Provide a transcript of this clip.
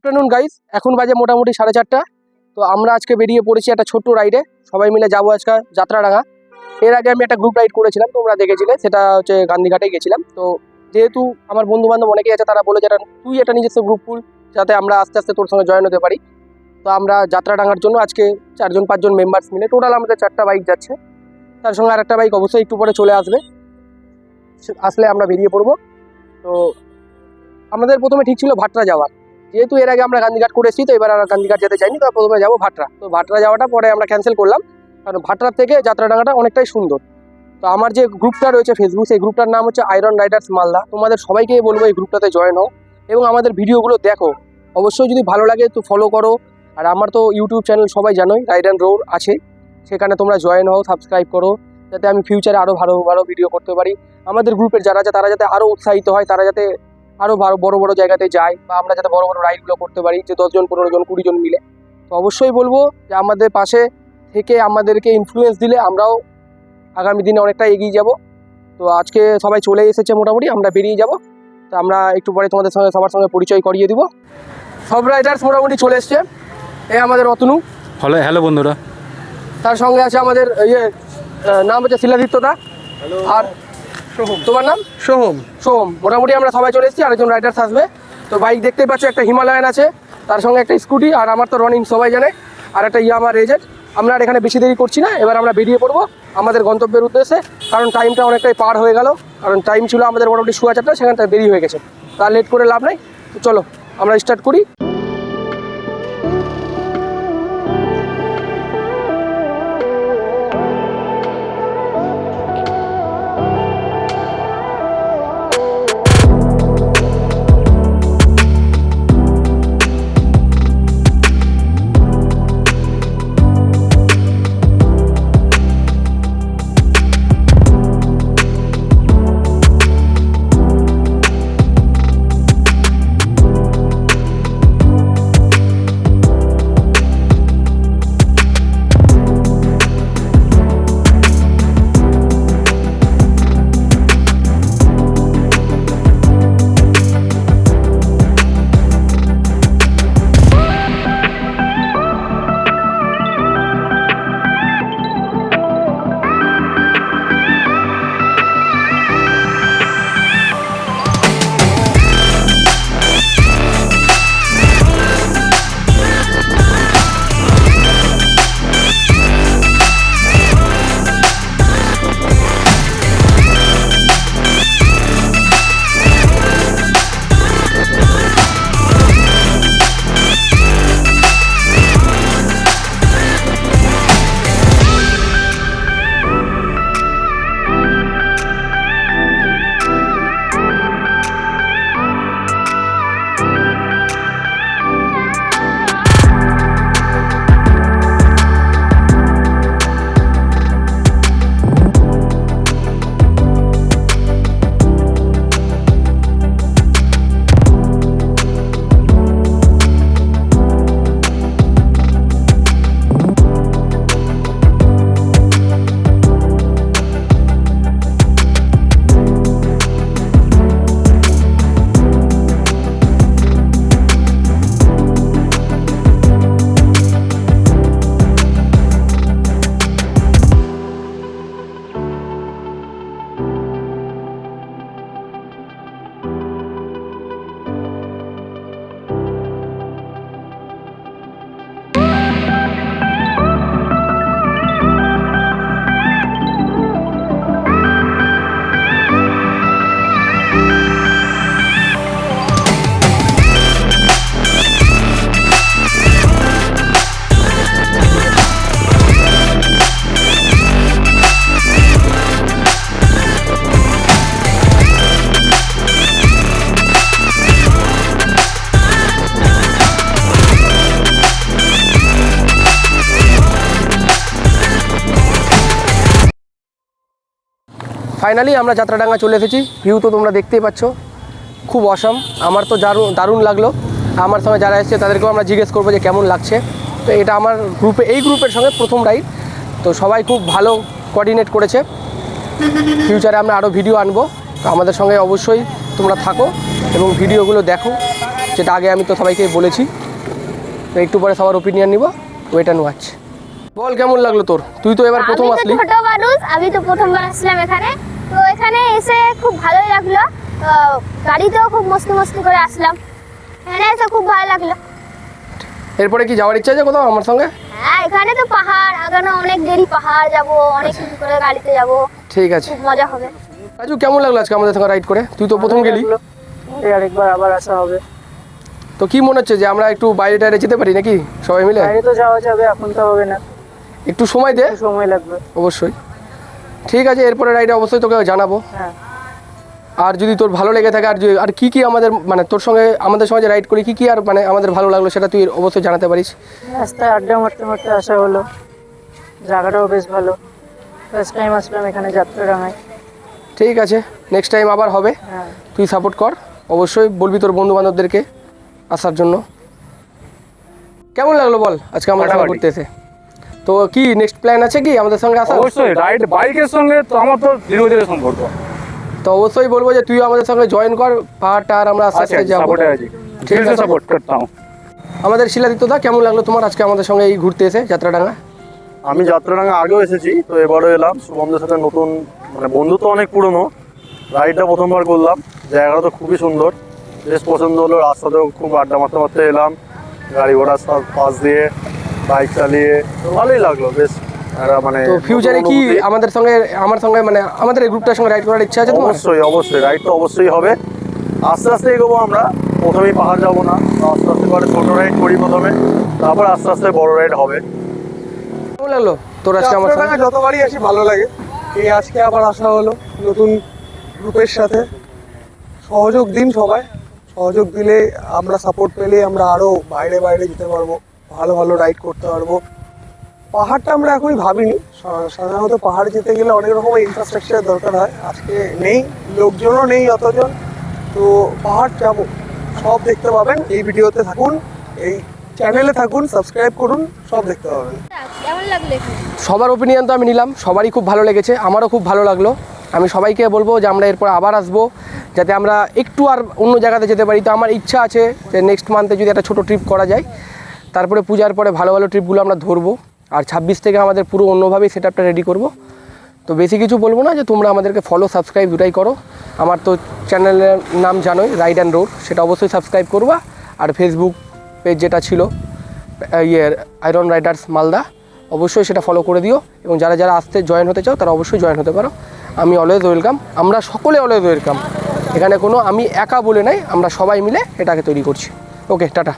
Afternoon guys, এখন বাজে মোটামুটি 4:30। তো আমরা আজকে বেরিয়ে পড়েছি একটা ছোট্ট রাইডে। সবাই মিলে যাবো আজকে যাত্রাডাঙ্গা। এর আগে আমি একটা গ্রুপ রাইড করেছিলাম, তোমরা দেখেছিলে, সেটা হচ্ছে গান্ধীঘাটে গেছিলাম। তো যেহেতু আমার বন্ধু বান্ধব অনেকেই আছে, তারা বলে যেটা তুই একটা নিজস্ব গ্রুপ খুল, যাতে আমরা আস্তে আস্তে তোর সঙ্গে জয়েন হতে পারি। তো আমরা যাত্রাডাঙ্গার জন্য আজকে 4-5 মেম্বার্স মিলে টোটাল আমাদের 4টা বাইক যাচ্ছে। তার সঙ্গে আর একটা বাইক অবশ্যই একটু পরে চলে আসলে আমরা বেরিয়ে পড়বো। তো আমাদের প্রথমে ঠিক ছিল ভাটরা যাওয়ার, যেহেতু এর আগে আমরা গান্ধীঘাট করে এসেছি, তো এবার আর গান্ধীঘাট যেতে চাইনি। তো প্রথমে যাবো ভাটরা। তো ভাটরা যাওয়াটা পরে আমরা ক্যান্সেল করলাম, কারণ ভাটরার থেকে যাত্রাডাঙ্গাটা অনেকটাই সুন্দর। তো আমার যে গ্রুপটা রয়েছে ফেসবুক, সেই গ্রুপটার নাম হচ্ছে আয়রন রাইডার্স মালদা। তোমাদের সবাইকে বলবো এই গ্রুপটাতে জয়েন হও এবং আমাদের ভিডিওগুলো দেখো। অবশ্যই যদি ভালো লাগে তো ফলো করো। আর আমার তো ইউটিউব চ্যানেল সবাই জানোই, রাইড অ্যান্ড রোড আছে, সেখানে তোমরা জয়েন হও, সাবস্ক্রাইব করো, যাতে আমি ফিউচারে আরও ভালো ভালো ভিডিও করতে পারি। আমাদের গ্রুপের যারা আছে তারা যাতে আরও উৎসাহিত হয়, তারা যাতে আরও বড় বড় জায়গাতে যায়, বা আমরা যাতে বড় বড় রাইডগুলো করতে পারি, যে 10 জন 15 জন 20 জন মিলে। তো অবশ্যই বলবো যে আমাদের পাশে থেকে আমাদেরকে ইনফ্লুয়েন্স দিলে আমরাও আগামী দিনে অনেকটা এগিয়ে যাব। তো আজকে সবাই চলে এসেছে, মোটামুটি আমরা বেরিয়ে যাব। তো আমরা একটু পরে তোমাদের সঙ্গে সবার সঙ্গে পরিচয় করিয়ে দিব। সব রাইডার্স মোটামুটি চলে এসছে। এ আমাদের অতনু। হ্যালো বন্ধুরা। তার সঙ্গে আছে আমাদের নাম হচ্ছে শিলাদিত্যদা। আর সোহম। তোমার নাম? সোহম। মোটামুটি আমরা সবাই চলে এসেছি, আরেকজন রাইডার্স আসবে। তো বাইক দেখতেই পাচ্ছ, একটা হিমালয়ান আছে, তার সঙ্গে একটা স্কুটি, আর আমার তো রনিং সবাই জানে, আর একটা ইয়ামাহা রেজেট। আমরা আর এখানে বেশি দেরি করছি না, এবার আমরা বেরিয়ে পড়বো আমাদের গন্তব্যের উদ্দেশ্যে। কারণ টাইমটা অনেকটাই পার হয়ে গেল, কারণ টাইম ছিল আমাদের মোটামুটি 4:30, সেখানটা দেরি হয়ে গেছে। তার লেট করে লাভ নাই। তো চলো আমরা স্টার্ট করি। ফাইনালি আমরা যাত্রাডাঙ্গা চলে এসেছি। ভিউ তো তোমরা দেখতেই পাচ্ছ, খুব অসাম। আমার তো দারুণ লাগলো। আমার সঙ্গে যারা এসেছে তাদেরকেও আমরা জিজ্ঞেস করবো যে কেমন লাগছে। তো এটা আমার এই গ্রুপের সঙ্গে প্রথম রাইড। তো সবাই খুব ভালো কোঅর্ডিনেট করেছে। ফিউচারে আমরা আরও ভিডিও আনবো, তো আমাদের সঙ্গে অবশ্যই তোমরা থাকো এবং ভিডিওগুলো দেখো। যেটা আগে আমি তো সবাইকে বলেছি। তো একটু পরে সবার ওপিনিয়ন নিব, ওয়েট অ্যান্ড ওয়াচ। বল কেমন লাগলো তোর? তুই তো এবার প্রথম আসলি। ছোট মানুষ, আমি তো প্রথমবার আসলাম এখানে। তো এখানে এসে খুব ভালোই লাগলো। গাড়িতেও খুব মস্তি মস্তি করে আসলাম, এখানে এসে খুব ভালো লাগলো। এরপরে কি যাওয়ার ইচ্ছা আছে কোথাও আমার সঙ্গে? হ্যাঁ, এখানে তো পাহাড়, আগানো অনেক দেরি, পাহাড় যাব, অনেক কিছু করে গাড়িতে যাব। ঠিক আছে, খুব মজা হবে। রাজু কেমন লাগলো আজকে আমাদের সঙ্গে রাইড করে? তুই তো প্রথম গেলি, আরেকবার আবার আসা হবে। তো কি মনে হচ্ছে যে আমরা একটু বাইরে টাইরে যেতে পারি নাকি সবাই মিলে? বাইরে তো যাওয়া যাবে, এখন তো হবে না, একটু সময় দে, সময় লাগবে। অবশ্যই। ঠিক আছে, এরপরে রাইডে অবশ্যই তোকে জানাবো। হ্যাঁ, আর যদি তোর ভালো লেগে থাকে, আর কি কি আমাদের মানে তোর সঙ্গে আমাদের সঙ্গে রাইড করি, কি কি আর মানে আমাদের ভালো লাগলো সেটা তুই অবশ্যই জানাতে পারিস। রাস্তায় আড্ডা মারতে মারতে আসা হলো, জায়গাটাও বেশ ভালো। ফার্স্ট টাইম আসলাম এখানে যাত্রাডাঙ্গায়। ঠিক আছে, নেক্সট টাইম আবার হবে। হ্যাঁ, তুই সাপোর্ট কর, অবশ্যই বলবি তোর বন্ধু বান্ধবদেরকে আসার জন্য। কেমন লাগলো বল আজকে আমাদের সঙ্গে ঘুরতে এসে? তো কি নেক্সট প্ল্যান আছে কি আমাদের সঙ্গে আসার? অবশ্যই রাইড বাইকের সঙ্গে তো আমার তো দীর্ঘদিনের সম্পর্ক। তো অবশ্যই বলবো যে তুইও আমাদের সঙ্গে জয়েন কর, পাহাড়টা আর আমরা আস্তে আস্তে যাবো। সাপোর্টে আছি, ঠিক আছে, সাপোর্ট করতাম। আমাদের শিলাদিত্যদা কেমন লাগলো তোমার আজকে আমাদের সঙ্গে এই ঘুরতে এসে যাত্রাডাঙ্গা? আমি যাত্রাডাঙ্গা আগেও এসেছি, তো এবারও এলাম শুভমদের সাথে। নতুন মানে বন্ধুত্ব অনেক পুরনো, রাইডটা প্রথমবার করলাম। জায়গাটা তো খুবই সুন্দর, বেশ পছন্দ হলো। রাস্তাতেও খুব আড্ডা মারতে মারতে এলাম, গাড়ি ঘোড়া সব পাশ দিয়ে বাইক চালিয়ে, তো ভালোই লাগলো বেশ। মানে তো ফিউচারে কি আমাদের সঙ্গে আমার সঙ্গে মানে আমাদের এই গ্রুপটার সঙ্গে রাইড করার ইচ্ছা আছে তোমার? অবশ্যই অবশ্যই, রাইড তো অবশ্যই হবে। আস্তে আস্তে এগোবো আমরা, প্রথমেই পাহাড় যাবো না, আস্তে আস্তে করে ছোটো রাইড করি প্রথমে, তারপর আস্তে আস্তে বড় রাইড হবে। কেমন লাগলো তোর আজকে আমার সঙ্গে? যাত্রাডাঙ্গা যতবারই আসি ভালো লাগে, এই আজকে আবার আসা হলো নতুন গ্রুপের সাথে। সহযোগ দিন সবাই, সহযোগ দিলে আমরা সাপোর্ট পেলে আমরা আরও বাইরে বাইরে যেতে পারবো, ভালো ভালো রাইড করতে পারবো। পাহাড়টা আমরা এখনই ভাবিনি, সাধারণত পাহাড় যেতে গেলে অনেক রকমের ইনফ্রাস্ট্রাকচারের দরকার হয়, আজকে নেই, লোকজনও নেই অতজন। তো পাহাড় যাবো, সব দেখতে পাবেন। এই ভিডিওতে থাকুন, এই চ্যানেলে থাকুন, সাবস্ক্রাইব করুন, সব দেখতে পাবেন। কেমন লাগলো এখানে? সবার ওপিনিয়ন তো আমি নিলাম, সবারই খুব ভালো লেগেছে, আমারও খুব ভালো লাগলো। আমি সবাইকে বলবো যে আমরা এরপর আবার আসবো, যাতে আমরা একটু আর অন্য জায়গাতে যেতে পারি। তো আমার ইচ্ছা আছে যে নেক্সট মান্থে যদি একটা ছোটো ট্রিপ করা যায়, তারপরে পূজার পরে ভালো ভালো ট্রিপগুলো আমরা ধরবো। আর 26 থেকে আমাদের পুরো অন্যভাবেই সেট আপটা রেডি করবো। তো বেশি কিছু বলবো না, যে তোমরা আমাদেরকে ফলো সাবস্ক্রাইব দুটাই করো। আমার তো চ্যানেলের নাম জানোই, রাইড অ্যান্ড রোড, সেটা অবশ্যই সাবস্ক্রাইব করবা। আর ফেসবুক পেজ যেটা ছিল আয়রন রাইডার্স মালদা, অবশ্যই সেটা ফলো করে দিও। এবং যারা যারা আসতে জয়েন হতে চাও তারা অবশ্যই জয়েন হতে পারো। আমি অলওয়েজ ওয়েলকাম, আমরা সকলে অলওয়েজ ওয়েলকাম। এখানে কোনো আমি একা বলে নাই, আমরা সবাই মিলে এটাকে তৈরি করছি। ওকে, টাটা।